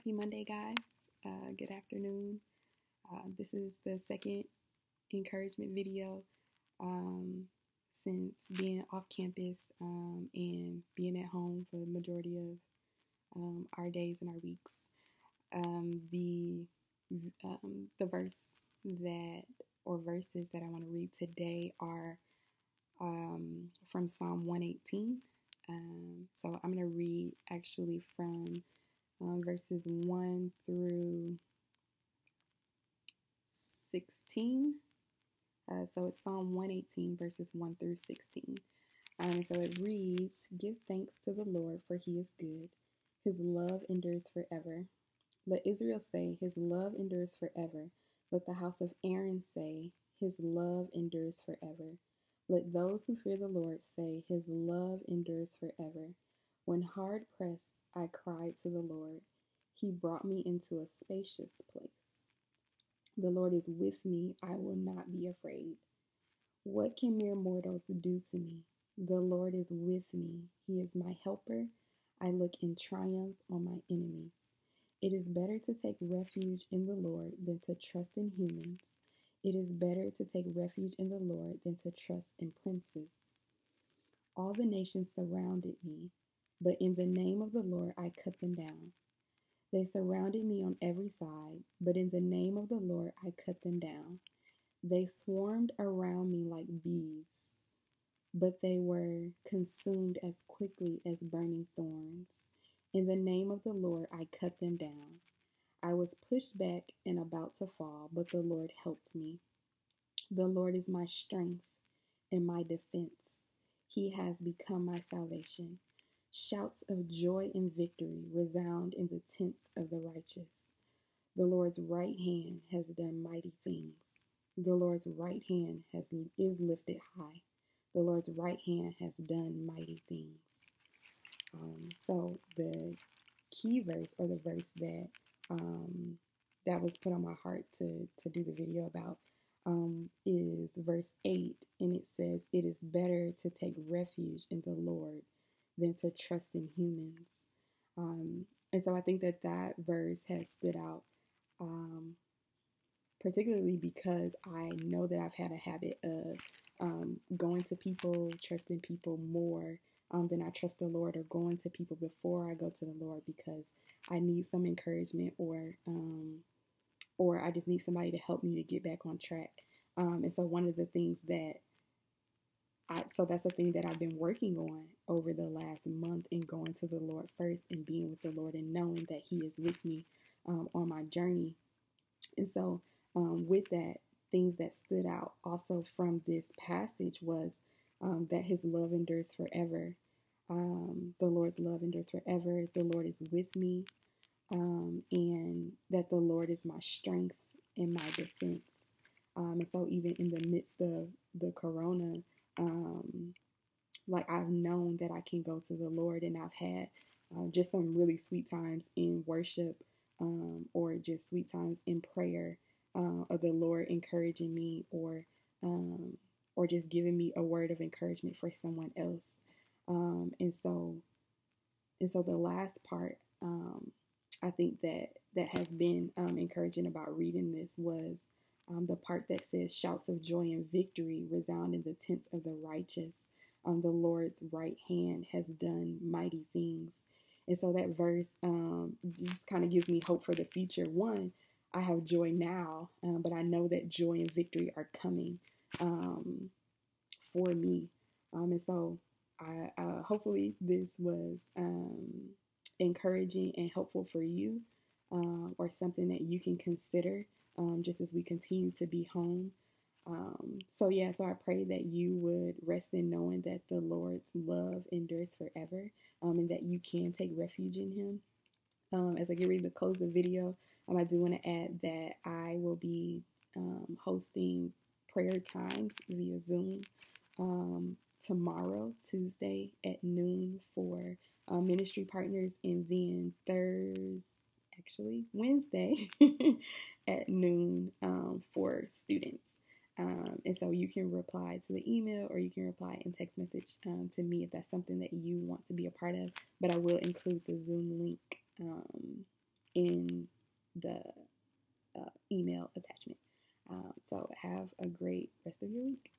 Happy Monday, guys. Good afternoon. This is the second encouragement video um, since being off campus and being at home for the majority of our days and our weeks. The verse that or verses that I want to read today are from Psalm 118. So I'm going to read actually from verses 1 through 16. So it's Psalm 118, verses 1 through 16. So it reads, "Give thanks to the Lord, for he is good. His love endures forever. Let Israel say, his love endures forever. Let the house of Aaron say, his love endures forever. Let those who fear the Lord say, his love endures forever. When hard pressed, I cried to the Lord. He brought me into a spacious place. The Lord is with me. I will not be afraid. What can mere mortals do to me? The Lord is with me. He is my helper. I look in triumph on my enemies. It is better to take refuge in the Lord than to trust in humans. It is better to take refuge in the Lord than to trust in princes. All the nations surrounded me, but in the name of the Lord I cut them down. They surrounded me on every side, but in the name of the Lord I cut them down. They swarmed around me like bees, but they were consumed as quickly as burning thorns. In the name of the Lord I cut them down. I was pushed back and about to fall, but the Lord helped me. The Lord is my strength and my defense. He has become my salvation. Shouts of joy and victory resound in the tents of the righteous. The Lord's right hand has done mighty things. The Lord's right hand is lifted high. The Lord's right hand has done mighty things. So the key verse, or the verse that that was put on my heart to do the video about, is verse 8, and it says, "It is better to take refuge in the Lord than to trust in humans." And so I think that verse has stood out, particularly because I know that I've had a habit of going to people, trusting people more than I trust the Lord, or going to people before I go to the Lord because I need some encouragement, or I just need somebody to help me to get back on track. And so one of the things so that's the thing that I've been working on over the last month, in going to the Lord first and being with the Lord and knowing that he is with me on my journey. And so with that, things that stood out also from this passage was that his love endures forever. The Lord's love endures forever. The Lord is with me. And that the Lord is my strength and my defense. And so even in the midst of the corona, like I've known that I can go to the Lord, and I've had just some really sweet times in worship, or just sweet times in prayer, of the Lord encouraging me, or just giving me a word of encouragement for someone else. And so the last part, I think that has been encouraging about reading this was the part that says, "Shouts of joy and victory resound in the tents of the righteous. The Lord's right hand has done mighty things." And so that verse just kind of gives me hope for the future. One, I have joy now, but I know that joy and victory are coming for me. And so I hopefully this was encouraging and helpful for you, or something that you can consider just as we continue to be home. So I pray that you would rest in knowing that the Lord's love endures forever, and that you can take refuge in him. As I get ready to close the video, I do want to add that I will be hosting prayer times via Zoom tomorrow, Tuesday at noon, for ministry partners, and then Wednesday at noon for students. And so you can reply to the email, or you can reply in text message to me if that's something that you want to be a part of. But I will include the Zoom link in the email attachment. So have a great rest of your week.